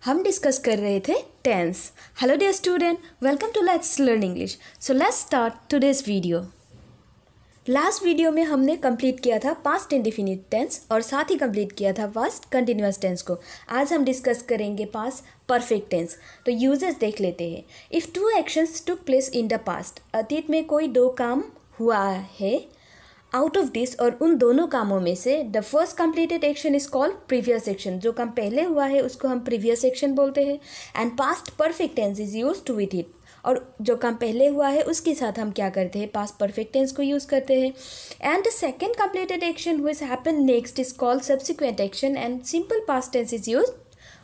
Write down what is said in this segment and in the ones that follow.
हम डिस्कस कर रहे थे tense. Hello dear student, welcome to let's learn English. So let's start today's video. Last video में हमने कंप्लीट किया था पास्ट इंडेफिनिट टेंस और साथ ही कंप्लीट किया था पास्ट कंटिन्यूअस टेंस को। आज हम डिस्कस करेंगे पास्ट परफेक्ट टेंस। तो यूजेस देख लेते हैं। If two actions took place in the past, अतीत में कोई दो काम हुआ है, आउट ऑफ दिस और उन दोनों कामों में से the first completed action is called previous action. जो काम पहले हुआ है उसको हम प्रीवियस एक्शन बोलते हैं। And past perfect tense is use to with it, और जो काम पहले हुआ है उसके साथ हम क्या करते हैं, पास्ट परफेक्ट टेंस को यूज़ करते हैं। And the second completed action which happen next is called subsequent action and simple past tense is use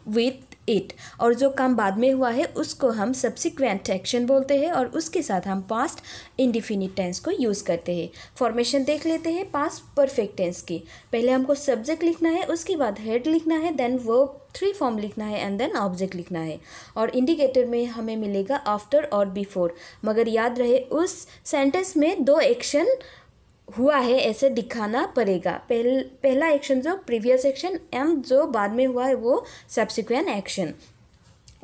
with it. और जो काम बाद में हुआ है उसको हम सब्सिक्वेंट एक्शन बोलते हैं और उसके साथ हम पास्ट इंडेफिनिट टेंस को यूज़ करते हैं। फॉर्मेशन देख लेते हैं पास्ट परफेक्ट टेंस की। पहले हमको सब्जेक्ट लिखना है, उसके बाद हेड लिखना है, देन वर्ब 3 फॉर्म लिखना है एंड देन ऑब्जेक्ट लिखना है। और इंडिकेटर में हमें मिलेगा आफ्टर और बिफोर। मगर याद रहे उस सेंटेंस में दो एक्शन हुआ है ऐसे दिखाना पड़ेगा। पहला एक्शन जो प्रीवियस एक्शन एंड जो बाद में हुआ है वो सब्सिक्वेंट एक्शन।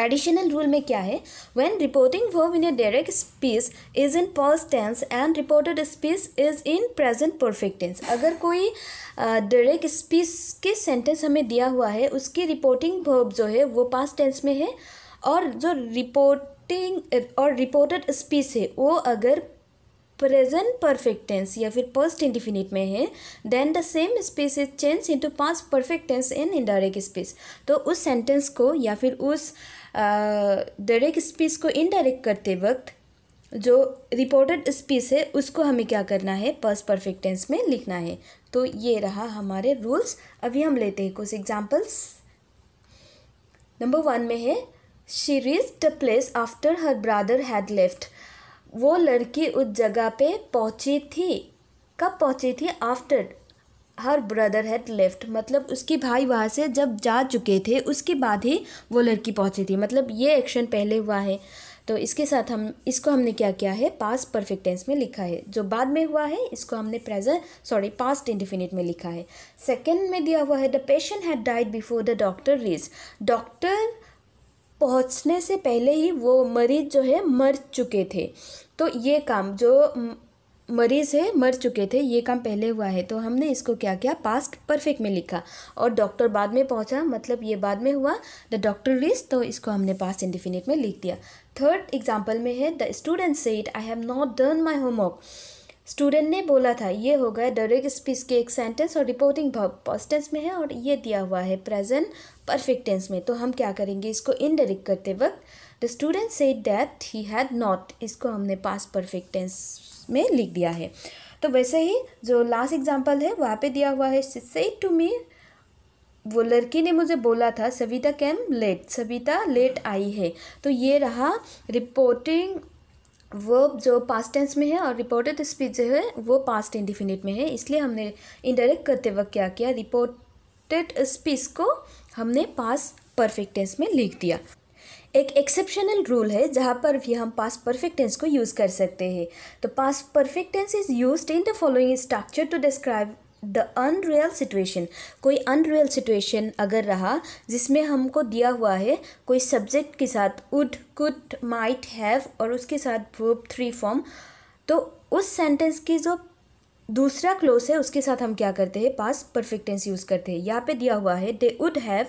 एडिशनल रूल में क्या है, when reporting verb in a direct speech is in past tense and reported speech is in present perfect tense. अगर कोई डायरेक्ट स्पीच के सेंटेंस हमें दिया हुआ है, उसकी रिपोर्टिंग वर्ब जो है वो पास्ट टेंस में है, और जो रिपोर्टेड स्पीच है वो अगर प्रेजेंट परफेक्ट टेंस या फिर पास्ट इंडेफिनिट में है, then the same speech is change into past perfect tense in indirect speech. तो उस सेंटेंस को या फिर उस डायरेक्ट स्पीच को इनडायरेक्ट करते वक्त जो रिपोर्टेड स्पीच है उसको हमें क्या करना है, पास्ट परफेक्ट टेंस में लिखना है। तो ये रहा हमारे रूल्स। अभी हम लेते हैं कुछ एग्जाम्पल्स। नंबर 1 में है, she reached the place after her brother had left. वो लड़की उस जगह पे पहुंची थी। कब पहुंची थी? After her brother had left, मतलब उसके भाई वहाँ से जब जा चुके थे उसके बाद ही वो लड़की पहुंची थी। मतलब ये एक्शन पहले हुआ है, तो इसके साथ हमने क्या किया है, पास्ट परफेक्ट टेंस में लिखा है। जो बाद में हुआ है इसको हमने पास्ट इंडेफिनिट में लिखा है। सेकेंड में दिया हुआ है, the patient had died before the doctor reach. Doctor पहुंचने से पहले ही वो मरीज जो है मर चुके थे। तो ये काम जो मरीज़ है मर चुके थे, ये काम पहले हुआ है, तो हमने इसको क्या किया, पास्ट परफेक्ट में लिखा। और डॉक्टर बाद में पहुंचा, मतलब ये बाद में हुआ, द डॉक्टर रीच, तो इसको हमने पास्ट इंडेफिनिट में लिख दिया। थर्ड एग्जाम्पल में है, the student said I have not done my homework. Student ने बोला था, ये हो गया डायरेक्ट स्पीच के एक सेंटेंस और रिपोर्टिंग वर्ब पास्ट टेंस में है, और ये दिया हुआ है प्रेजेंट परफेक्ट टेंस में। तो हम क्या करेंगे, इसको इनडायरेक्ट करते वक्त the student said that he had not, इसको हमने पास्ट परफेक्ट टेंस में लिख दिया है। तो वैसे ही जो लास्ट एग्जाम्पल है वहाँ पे दिया हुआ है, शी सेड टू मी, वो लड़की ने मुझे बोला था, Savita came late, Savita late आई है। तो ये रहा रिपोर्टिंग वर्ब जो पास्ट टेंस में है, और रिपोर्टेड स्पीच जो है वो पास्ट इंडेफिनिट में है। इसलिए हमने इनडायरेक्ट करते वक्त क्या किया, रिपोर्टेड स्पीच को हमने पास्ट परफेक्ट टेंस में लिख दिया। एक एक्सेप्शनल रूल है जहाँ पर भी हम पास्ट परफेक्ट टेंस को यूज़ कर सकते हैं। तो past perfect tense is used in the following structure to describe the unreal situation. कोई अनरियल सिचुएशन अगर रहा जिसमें हमको दिया हुआ है कोई सब्जेक्ट के साथ वुड, कुड, माइट, हैव और उसके साथ वर्ब 3 फॉर्म, तो उस सेंटेंस की जो दूसरा क्लोज है उसके साथ हम क्या करते हैं, पास्ट परफेक्ट टेंस यूज़ करते हैं। यहाँ पे दिया हुआ है, they would have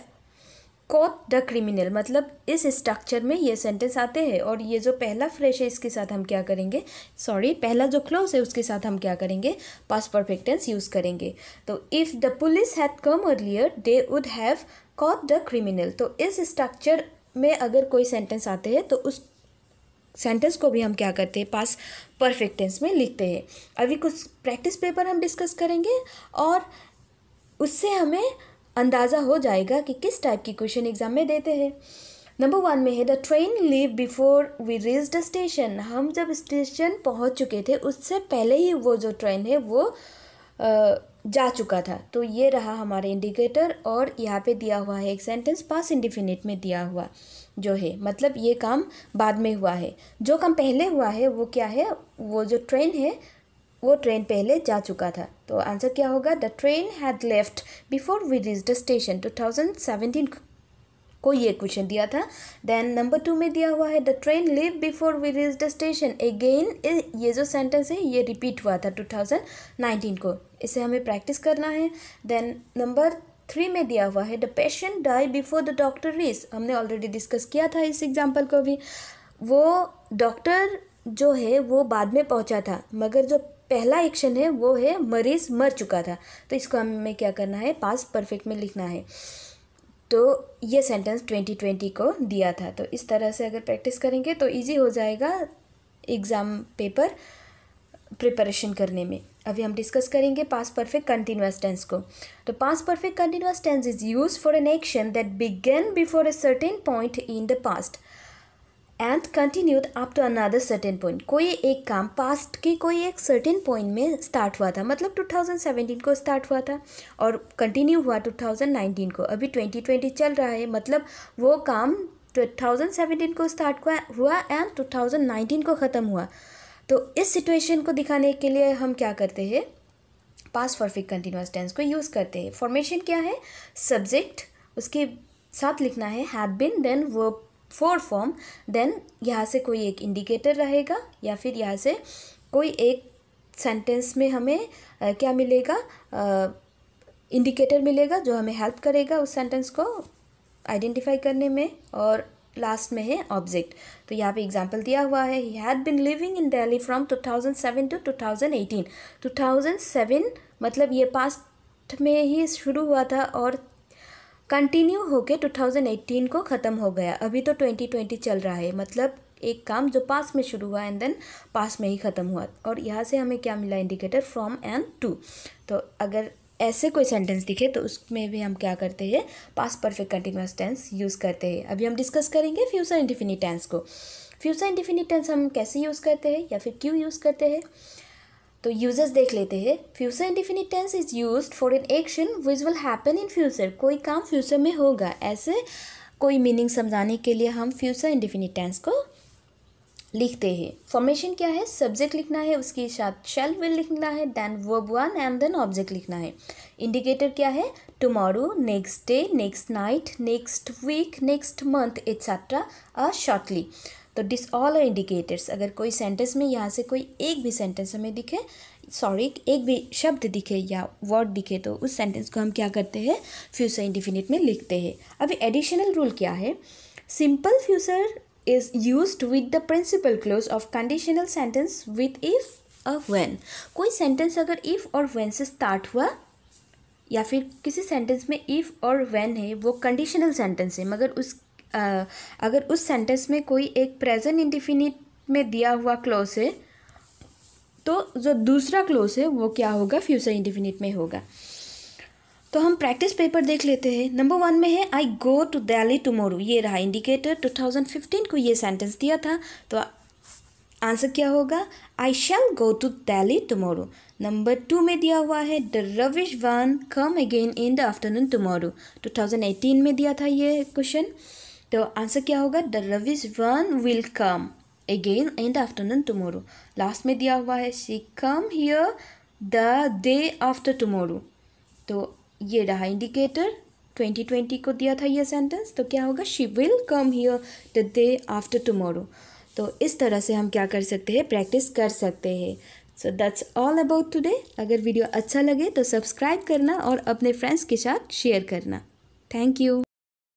caught the criminal, मतलब इस स्ट्रक्चर में ये सेंटेंस आते हैं, और ये जो पहला फ्रेश है इसके साथ हम क्या करेंगे, पहला जो क्लोज है उसके साथ हम क्या करेंगे, पास्ट परफेक्ट टेंस यूज़ करेंगे। तो if the police had come earlier they would have caught the criminal. तो इस स्ट्रक्चर में अगर कोई सेंटेंस आते हैं तो उस सेंटेंस को भी हम क्या करते हैं, पास्ट परफेक्ट टेंस में लिखते हैं। अभी कुछ प्रैक्टिस पेपर हम डिस्कस करेंगे और उससे हमें अंदाज़ा हो जाएगा कि किस टाइप की क्वेश्चन एग्जाम में देते हैं। नंबर 1 में है, the train leave before we reach the station. हम जब स्टेशन पहुंच चुके थे उससे पहले ही वो जो ट्रेन है वो जा चुका था। तो ये रहा हमारे इंडिकेटर, और यहाँ पे दिया हुआ है एक सेंटेंस पास्ट इंडेफिनिट में दिया हुआ जो है, मतलब ये काम बाद में हुआ है। जो काम पहले हुआ है वो क्या है, वो जो ट्रेन है वो ट्रेन पहले जा चुका था। तो आंसर क्या होगा, the train had left before we reach the station. 2017 कोई एक क्वेश्चन दिया था। देन नंबर 2 में दिया हुआ है the train leave before we reach the station. Again ये जो सेंटेंस है ये रिपीट हुआ था 2019 को, इसे हमें प्रैक्टिस करना है। देन नंबर 3 में दिया हुआ है the patient die before the doctor reach. हमने ऑलरेडी डिस्कस किया था इस एग्जाम्पल को भी। वो डॉक्टर जो है वो बाद में पहुंचा था, मगर जो पहला एक्शन है वो है मरीज मर चुका था, तो इसको हमें क्या करना है, पास्ट परफेक्ट में लिखना है। तो ये सेंटेंस 2020 को दिया था। तो इस तरह से अगर प्रैक्टिस करेंगे तो इजी हो जाएगा एग्ज़ाम पेपर प्रिपरेशन करने में। अभी हम डिस्कस करेंगे पास्ट परफेक्ट कंटिन्यूअस टेंस को। तो past perfect continuous tense is use for an action that began before a certain point in the past and continued up to another certain point. कोई एक काम पास्ट के कोई एक certain point में start हुआ था, मतलब 2017 को स्टार्ट हुआ था और कंटिन्यू हुआ 2019 को। अभी 2020 चल रहा है, मतलब वो काम 2017 को स्टार्ट हुआ एंड 2019 को ख़त्म हुआ। तो इस सिचुएशन को दिखाने के लिए हम क्या करते हैं, पास्ट परफेक्ट कंटिन्यूअस टेंस को यूज़ करते हैं। फॉर्मेशन क्या है, सब्जेक्ट उसके साथ लिखना है had been, then verb four form, then यहाँ से कोई एक इंडिकेटर रहेगा या फिर यहाँ से कोई एक सेंटेंस में हमें क्या मिलेगा, इंडिकेटर मिलेगा जो हमें हेल्प करेगा उस सेंटेंस को आइडेंटिफाई करने में, और लास्ट में है ऑब्जेक्ट। तो यहाँ पे एग्जांपल दिया हुआ है he had been living in Delhi from 2007 to 2018। 2007 मतलब ये पास्ट में ही शुरू हुआ था और कंटिन्यू होके 2018 को ख़त्म हो गया। अभी तो 2020 चल रहा है, मतलब एक काम जो पास में शुरू हुआ एंड देन पास में ही ख़त्म हुआ। और यहाँ से हमें क्या मिला, इंडिकेटर फ्रॉम एंड टू। तो अगर ऐसे कोई सेंटेंस दिखे तो उसमें भी हम क्या करते हैं, past perfect continuous tense use करते हैं। अभी हम डिस्कस करेंगे फ्यूचर इंडेफिनिट टेंस को। फ्यूचर इंडेफिनिट टेंस हम कैसे यूज़ करते हैं या फिर क्यों यूज़ करते हैं, तो यूजेस देख लेते हैं। Future indefinite tense is used for an action which will happen in future. कोई काम फ्यूचर में होगा, ऐसे कोई मीनिंग समझाने के लिए हम फ्यूचर इंडेफिनिट टेंस को लिखते हैं। फॉर्मेशन क्या है, सब्जेक्ट लिखना है, उसके साथ शैल विल लिखना है, then verb one and then object लिखना है। इंडिकेटर क्या है, tomorrow, next day, next night, next week, next month etcetera shortly. तो दिस ऑल आर इंडिकेटर्स। अगर कोई सेंटेंस में यहाँ से कोई एक भी सेंटेंस हमें दिखे, एक भी शब्द दिखे या वर्ड दिखे, तो उस सेंटेंस को हम क्या करते हैं, फ्यूचर इंडेफिनिट में लिखते हैं। अभी एडिशनल रूल क्या है, simple future is used with the principal clause of conditional sentence with if और व्हेन। कोई सेंटेंस अगर इफ और व्हेन से स्टार्ट हुआ या फिर किसी सेंटेंस में इफ और व्हेन है, वो कंडीशनल सेंटेंस है, मगर अगर उस सेंटेंस में कोई एक प्रेजेंट इंडेफिनिट में दिया हुआ क्लोज है, तो जो दूसरा क्लोज है वो क्या होगा, फ्यूचर इंडेफिनिट में होगा। तो हम प्रैक्टिस पेपर देख लेते हैं। नंबर 1 में है आई गो टू दिल्ली टुमारो। ये रहा इंडिकेटर, 2015 को ये सेंटेंस दिया था, तो आंसर क्या होगा, I shall go to Delhi tomorrow. Number 2 में दिया हुआ है the Ravish one come again in the afternoon tomorrow. 2018 में दिया था ये क्वेश्चन, तो आंसर क्या होगा, the Ravish one will come again in the afternoon tomorrow. Last में दिया हुआ है she come here the day after tomorrow. तो ये रहा इंडिकेटर, 2020 को दिया था ये सेंटेंस, तो क्या होगा, she will come here the day after tomorrow. तो इस तरह से हम क्या कर सकते हैं, प्रैक्टिस कर सकते हैं। So that's all about today. अगर वीडियो अच्छा लगे तो सब्सक्राइब करना और अपने फ्रेंड्स के साथ शेयर करना। Thank you.